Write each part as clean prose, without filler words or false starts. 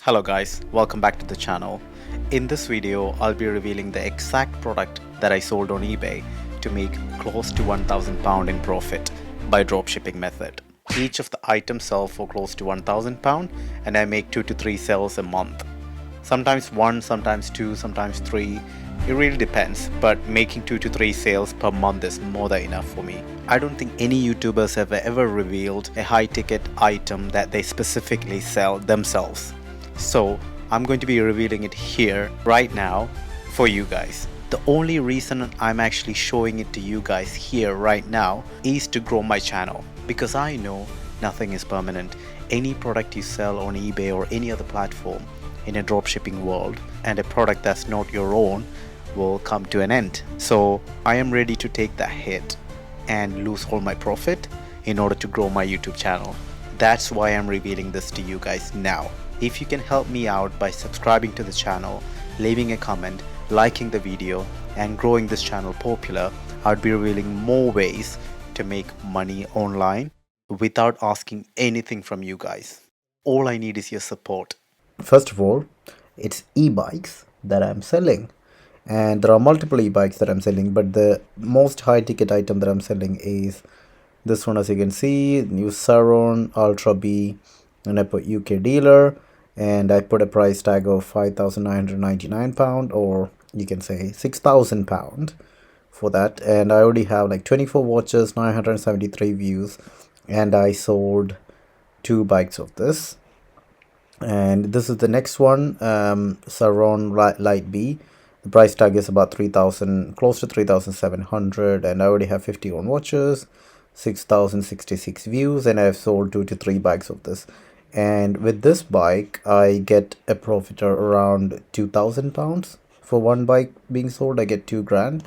Hello guys, welcome back to the channel. In this video, I'll be revealing the exact product that I sold on eBay to make close to £1,000 in profit by dropshipping method. Each of the items sell for close to £1,000 and I make 2 to 3 sales a month. Sometimes 1, sometimes 2, sometimes 3. It really depends, but making 2 to 3 sales per month is more than enough for me. I don't think any YouTubers have ever revealed a high ticket item that they specifically sell themselves. So I'm going to be revealing it here right now for you guys. The only reason I'm actually showing it to you guys here right now is to grow my channel, because I know nothing is permanent. Any product you sell on eBay or any other platform in a dropshipping world, and a product that's not your own will come to an end. So I am ready to take that hit and lose all my profit in order to grow my YouTube channel. That's why I'm revealing this to you guys now. If you can help me out by subscribing to the channel, leaving a comment, liking the video, and growing this channel popular, I'd be revealing more ways to make money online without asking anything from you guys. All I need is your support. First of all, it's e-bikes that I'm selling. And there are multiple e-bikes that I'm selling, but the most high ticket item that I'm selling is this one. As you can see, new Saron Ultra B, and I put UK dealer, and I put a price tag of £5,999, or you can say £6,000 for that. And I already have like 24 watches, 973 views, and I sold 2 bikes of this. And this is the next one, Saron Light B. The price tag is about 3,000, close to 3,700, and I already have 51 watches, 6,066 views, and I've sold 2 to 3 bikes of this. And with this bike, I get a profit around £2,000 for one bike being sold. I get 2 grand.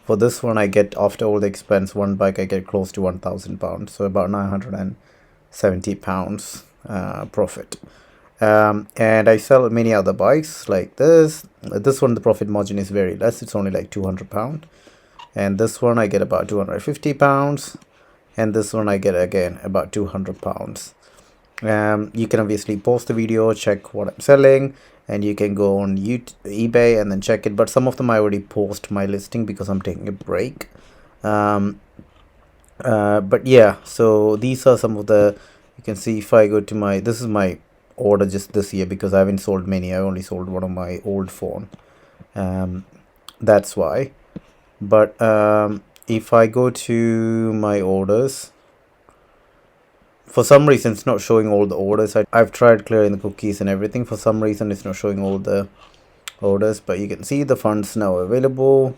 For this one, I get, after all the expense, one bike I get close to £1,000, so about £970 profit. And I sell many other bikes like this. This one, the profit margin is very less. It's only like £200. And this one I get about £250. And this one I get again about £200. You can obviously pause the video, check what I'm selling, and you can go on eBay and then check it. But some of them I already post my listing because I'm taking a break. But yeah, so these are some of the, you can see if I go to my, this is my order just this year, because I haven't sold many. I only sold one of my old phone. That's why. But if I go to my orders, for some reason it's not showing all the orders. I've tried clearing the cookies and everything. For some reason it's not showing all the orders, but you can see the funds now available.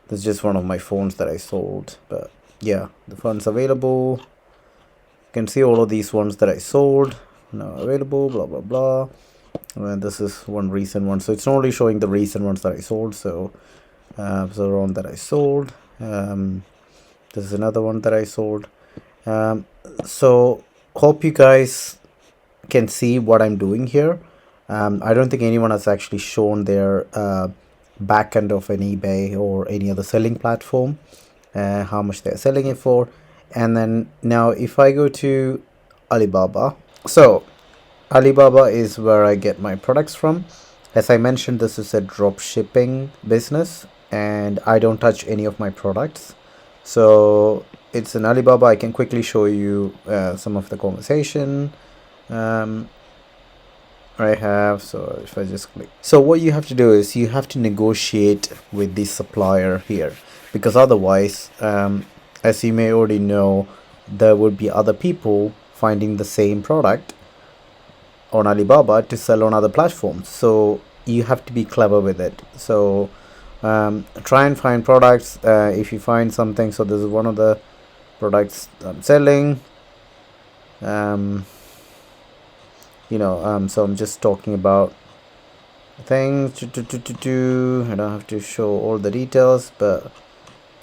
This is just one of my phones that I sold, but yeah, the funds available. You can see all of these ones that I sold now available, blah blah blah. And this is one recent one, so it's only showing the recent ones that I sold. So around that I sold. This is another one that I sold. So hope you guys can see what I'm doing here. I don't think anyone has actually shown their back end of an eBay or any other selling platform, how much they're selling it for. And then now if I go to Alibaba, so Alibaba is where I get my products from. As I mentioned, this is a drop shipping business and I don't touch any of my products. So it's an Alibaba. I can quickly show you some of the conversation I have. So if I just click, so what you have to do is you have to negotiate with the supplier here, because otherwise, as you may already know, there would be other people finding the same product on Alibaba to sell on other platforms. So you have to be clever with it. So try and find products. If you find something, so this is one of the products I'm selling. So I'm just talking about things. I don't have to show all the details, but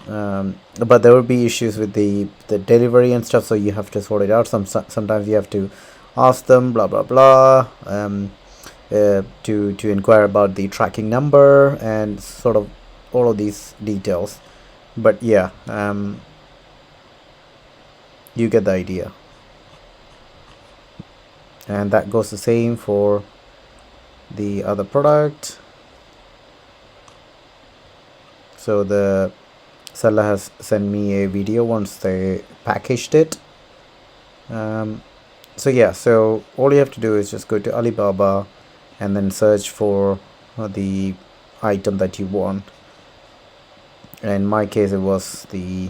there will be issues with the delivery and stuff, so you have to sort it out. Sometimes you have to ask them, blah blah blah, to inquire about the tracking number and sort of all of these details. But yeah, you get the idea. And that goes the same for the other product. So the seller has sent me a video once they packaged it. So yeah, so all you have to do is just go to Alibaba and then search for the item that you want. In my case, it was the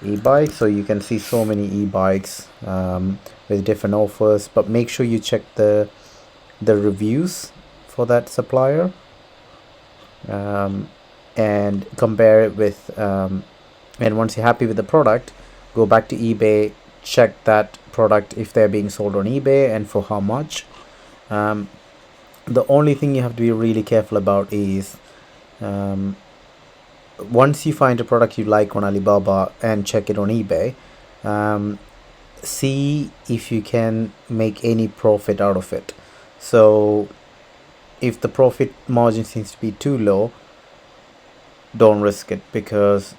e-bike. So you can see so many e-bikes with different offers, but make sure you check the reviews for that supplier, and compare it with and once you're happy with the product, go back to eBay, check that product if they're being sold on eBay and for how much. The only thing you have to be really careful about is once you find a product you like on Alibaba and check it on eBay, see if you can make any profit out of it. So if the profit margin seems to be too low, don't risk it, because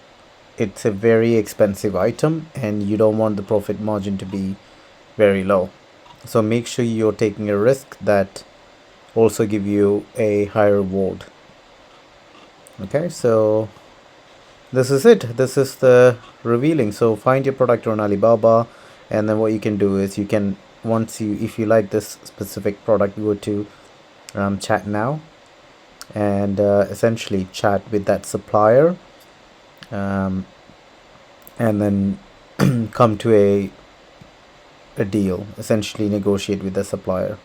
it's a very expensive item and you don't want the profit margin to be very low. So make sure you're taking a risk that also give you a high reward. Okay, so this is it. This is the revealing. So find your product on Alibaba, and then what you can do is you can, if you like this specific product, go to chat now and essentially chat with that supplier, and then come to a deal, essentially negotiate with the supplier.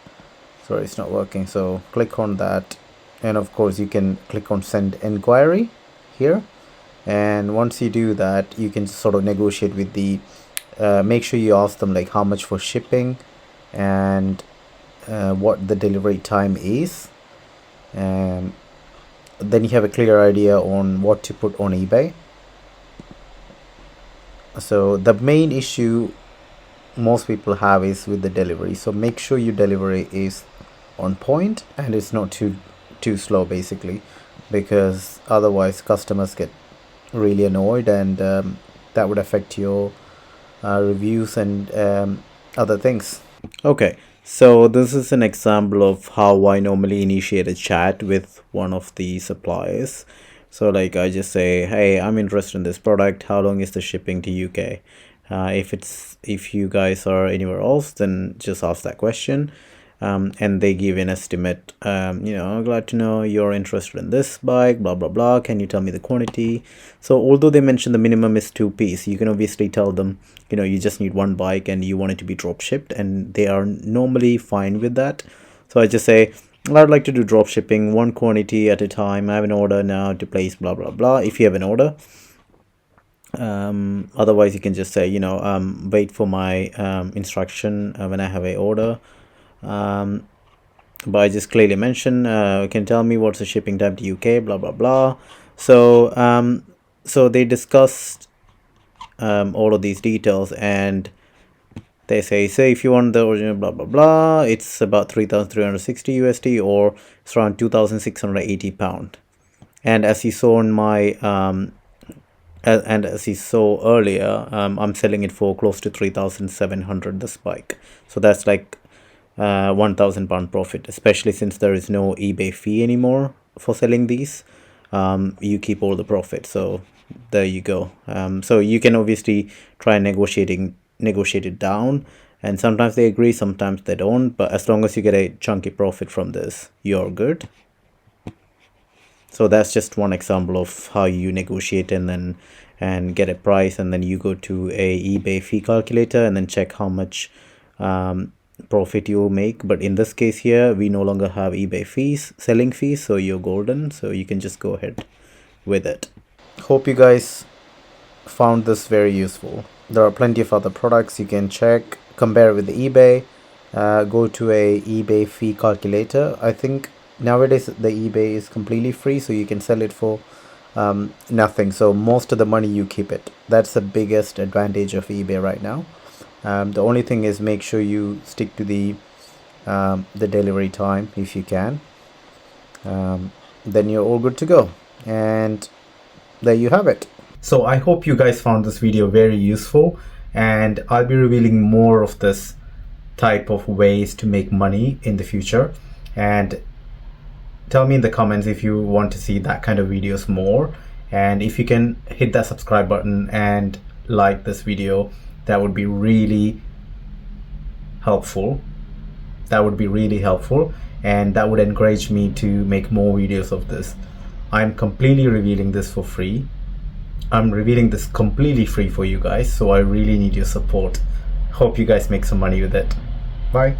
Sorry, it's not working. So click on that, and of course you can click on send inquiry here, and once you do that, you can sort of negotiate with the make sure you ask them like how much for shipping and what the delivery time is, and then you have a clear idea on what to put on eBay. So the main issue most people have is with the delivery, so make sure your delivery is on point and it's not too slow, basically, because otherwise customers get really annoyed, and that would affect your reviews and other things. Okay, so this is an example of how I normally initiate a chat with one of the suppliers. So like I just say, hey, I'm interested in this product, how long is the shipping to UK? If you guys are anywhere else, then just ask that question, and they give an estimate. Glad to know you're interested in this bike, blah blah blah, can you tell me the quantity? So although they mention the minimum is 2 piece, you can obviously tell them you just need one bike and you want it to be drop shipped, and they are normally fine with that. So I just say, I'd like to do drop shipping, one quantity at a time, I have an order now to place, blah blah blah, if you have an order. Otherwise you can just say, wait for my instruction when I have a order. But I just clearly mention, can tell me what's the shipping time to UK, blah blah blah. So so they discussed all of these details, and they say if you want the original blah blah blah, it's about 3,360 USD, or it's around 2,680 pound. And as you saw in my and as you saw earlier, I'm selling it for close to 3,700 this bike. So that's like 1,000 pound profit, especially since there is no eBay fee anymore for selling these. You keep all the profit, so there you go. So you can obviously try negotiate it down, and sometimes they agree, sometimes they don't, but as long as you get a chunky profit from this, you're good. So that's just one example of how you negotiate and get a price, and then you go to a eBay fee calculator and then check how much profit you will make. But in this case here, we no longer have eBay selling fees, so you're golden, so you can just go ahead with it. Hope you guys found this very useful. There are plenty of other products you can check, compare with the eBay, go to a eBay fee calculator. I think nowadays the eBay is completely free, so you can sell it for nothing, so most of the money you keep it. That's the biggest advantage of eBay right now. The only thing is, make sure you stick to the delivery time if you can. Then you're all good to go, and there you have it. So I hope you guys found this video very useful, and I'll be revealing more of this type of ways to make money in the future. And tell me in the comments if you want to see that kind of videos more, and if you can hit that subscribe button and like this video, that would be really helpful. And that would encourage me to make more videos of this. I'm completely revealing this for free. I'm revealing this completely free for you guys, so I really need your support. Hope you guys make some money with it. Bye.